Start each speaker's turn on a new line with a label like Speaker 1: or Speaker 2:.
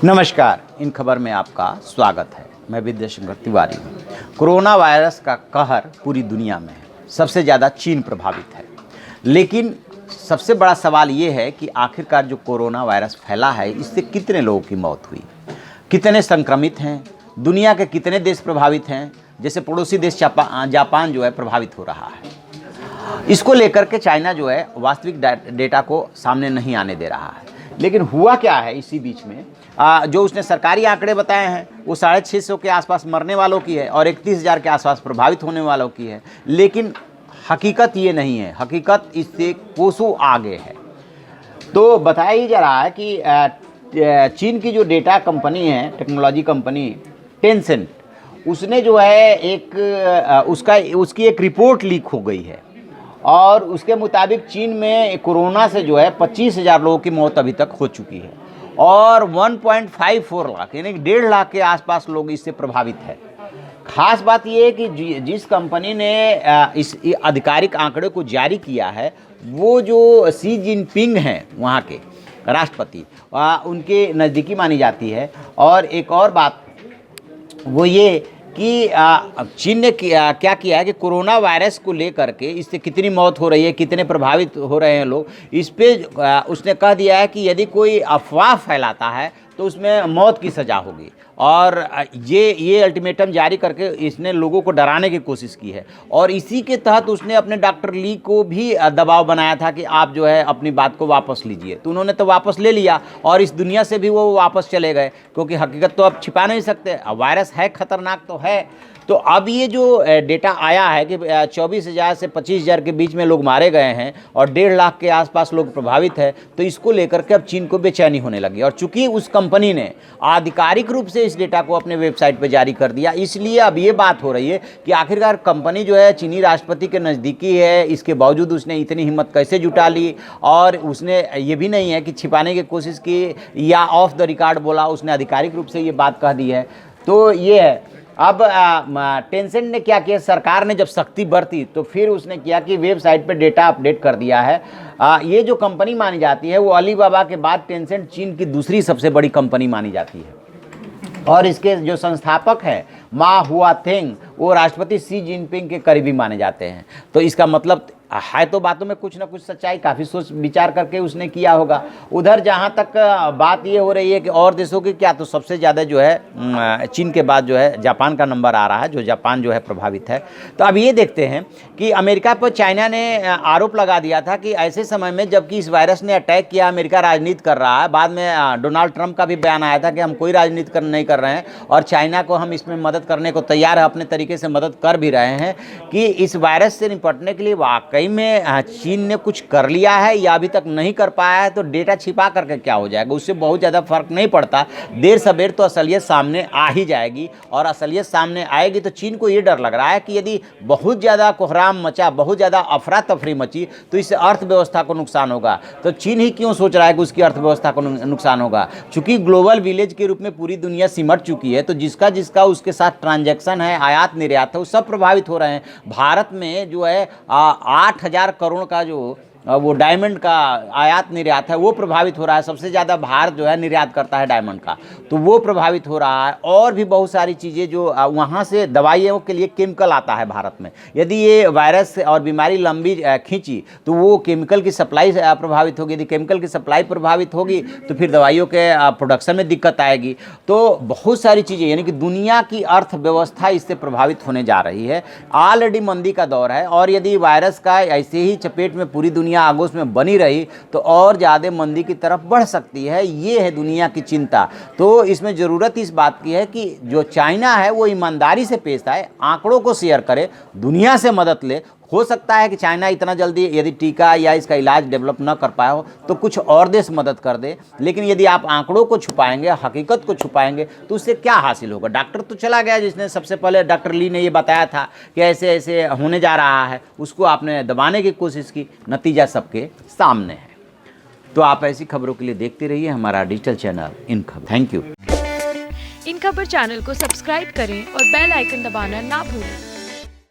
Speaker 1: नमस्कार, इन खबर में आपका स्वागत है। मैं विद्याशंकर तिवारी हूँ। कोरोना वायरस का कहर पूरी दुनिया में है। सबसे ज़्यादा चीन प्रभावित है। लेकिन सबसे बड़ा सवाल ये है कि आखिरकार जो कोरोना वायरस फैला है, इससे कितने लोगों की मौत हुई, कितने संक्रमित हैं, दुनिया के कितने देश प्रभावित हैं। जैसे पड़ोसी देश जापान जो है प्रभावित हो रहा है। इसको लेकर के चाइना जो है वास्तविक डेटा को सामने नहीं आने दे रहा है। लेकिन हुआ क्या है इसी बीच में, जो उसने सरकारी आंकड़े बताए हैं वो 650 के आसपास मरने वालों की है और 31,000 के आसपास प्रभावित होने वालों की है। लेकिन हकीकत ये नहीं है, हकीकत इससे कोसों आगे है। तो बताया ही जा रहा है कि चीन की जो डेटा कंपनी है, टेक्नोलॉजी कंपनी टेंसेंट, उसने जो है उसकी एक रिपोर्ट लीक हो गई है और उसके मुताबिक चीन में कोरोना से जो है 25,000 लोगों की मौत अभी तक हो चुकी है और 1.54 लाख यानी 1.5 लाख के आसपास लोग इससे प्रभावित है। खास बात यह है कि जिस कंपनी ने इस आधिकारिक आंकड़े को जारी किया है, वो जो शी जिनपिंग हैं वहाँ के राष्ट्रपति, उनके नज़दीकी मानी जाती है। और एक और बात वो ये कि चीन ने क्या किया है कि कोरोना वायरस को लेकर के इससे कितनी मौत हो रही है, कितने प्रभावित हो रहे हैं लोग, इस पे उसने कह दिया है कि यदि कोई अफवाह फैलाता है तो उसमें मौत की सज़ा होगी। और ये अल्टीमेटम जारी करके इसने लोगों को डराने की कोशिश की है। और इसी के तहत उसने अपने डॉक्टर ली को भी दबाव बनाया था कि आप जो है अपनी बात को वापस लीजिए। तो उन्होंने तो वापस ले लिया और इस दुनिया से भी वो वापस चले गए, क्योंकि हकीकत तो अब छिपा नहीं सकते। वायरस है, खतरनाक तो है। तो अब ये जो डेटा आया है कि 24,000 से 25,000 के बीच में लोग मारे गए हैं और 1.5 लाख के आसपास लोग प्रभावित है, तो इसको लेकर के अब चीन को बेचैनी होने लगी। और चूंकि उस कंपनी ने आधिकारिक रूप से इस डेटा को अपने वेबसाइट पर जारी कर दिया, इसलिए अब ये बात हो रही है कि आखिरकार कंपनी जो है चीनी राष्ट्रपति के नज़दीकी है, इसके बावजूद उसने इतनी हिम्मत कैसे जुटा ली। और उसने ये भी नहीं है कि छिपाने की कोशिश की या ऑफ द रिकॉर्ड बोला, उसने आधिकारिक रूप से ये बात कह दी है। तो ये है। अब टेंसेंट ने क्या किया, सरकार ने जब सख्ती बरती तो फिर उसने किया कि वेबसाइट पे डेटा अपडेट कर दिया है। ये जो कंपनी मानी जाती है वो अलीबाबा के बाद टेंसेंट चीन की दूसरी सबसे बड़ी कंपनी मानी जाती है। और इसके जो संस्थापक हैं मा हुआथेंग, वो राष्ट्रपति शी जिनपिंग के करीबी माने जाते हैं। तो इसका मतलब है तो बातों में कुछ ना कुछ सच्चाई, काफ़ी सोच विचार करके उसने किया होगा। उधर जहाँ तक बात ये हो रही है कि और देशों की क्या, तो सबसे ज़्यादा जो है चीन के बाद जो है जापान का नंबर आ रहा है, जो जापान जो है प्रभावित है। तो अब ये देखते हैं कि अमेरिका पर चाइना ने आरोप लगा दिया था कि ऐसे समय में जबकि इस वायरस ने अटैक किया, अमेरिका राजनीति कर रहा है। बाद में डोनाल्ड ट्रंप का भी बयान आया था कि हम कोई राजनीति नहीं कर रहे हैं और चाइना को हम इसमें मदद करने को तैयार है, अपने तरीके से मदद कर भी रहे हैं कि इस वायरस से निपटने के लिए वाकई में चीन ने कुछ कर लिया है या अभी तक नहीं कर पाया है। तो डेटा छिपा करके क्या हो जाएगा, उससे बहुत ज़्यादा फर्क नहीं पड़ता। देर सवेर तो असलियत सामने आ ही जाएगी और असलियत सामने आएगी तो चीन को ये डर लग रहा है कि यदि बहुत ज़्यादा कोहराम मचा, बहुत ज़्यादा अफरा तफरी मची तो इससे अर्थव्यवस्था को नुकसान होगा। तो चीन ही क्यों सोच रहा है कि उसकी अर्थव्यवस्था को नुकसान होगा, चूँकि ग्लोबल विलेज के रूप में पूरी दुनिया सिमट चुकी है। तो जिसका जिसका उसके साथ ट्रांजैक्शन है, आयात निर्यात है, वो सब प्रभावित हो रहे हैं। भारत में जो है 8,000 करोड़ का जो वो डायमंड का आयात निर्यात है वो प्रभावित हो रहा है। सबसे ज़्यादा भारत जो है निर्यात करता है डायमंड का, तो वो प्रभावित हो रहा है। और भी बहुत सारी चीज़ें जो वहाँ से दवाइयों के लिए केमिकल आता है भारत में, यदि ये वायरस और बीमारी लंबी खींची तो वो केमिकल की सप्लाई प्रभावित होगी। यदि केमिकल की सप्लाई प्रभावित होगी तो फिर दवाइयों के प्रोडक्शन में दिक्कत आएगी। तो बहुत सारी चीज़ें, यानी कि दुनिया की अर्थव्यवस्था इससे प्रभावित होने जा रही है। ऑलरेडी मंदी का दौर है और यदि वायरस का ऐसे ही चपेट में पूरी दुनिया आगोश में बनी रही तो और ज़्यादा मंदी की तरफ बढ़ सकती है। ये है दुनिया की चिंता। तो इसमें ज़रूरत इस बात की है कि जो चाइना है वो ईमानदारी से पेश आए, आंकड़ों को शेयर करे, दुनिया से मदद ले। हो सकता है कि चाइना इतना जल्दी यदि टीका या इसका इलाज डेवलप न कर पाया हो तो कुछ और देश मदद कर दे। लेकिन यदि आप आंकड़ों को छुपाएंगे, हकीकत को छुपाएंगे तो उससे क्या हासिल होगा। डॉक्टर तो चला गया जिसने सबसे पहले, डॉक्टर ली ने ये बताया था कि ऐसे ऐसे होने जा रहा है, उसको आपने दबाने की कोशिश की, नतीजा सबके सामने है। तो आप ऐसी खबरों के लिए देखते रहिए हमारा डिजिटल चैनल इन खबर। Thank you.
Speaker 2: इन खबर चैनल को सब्सक्राइब करें और बेल आइकन दबाना ना भूलें।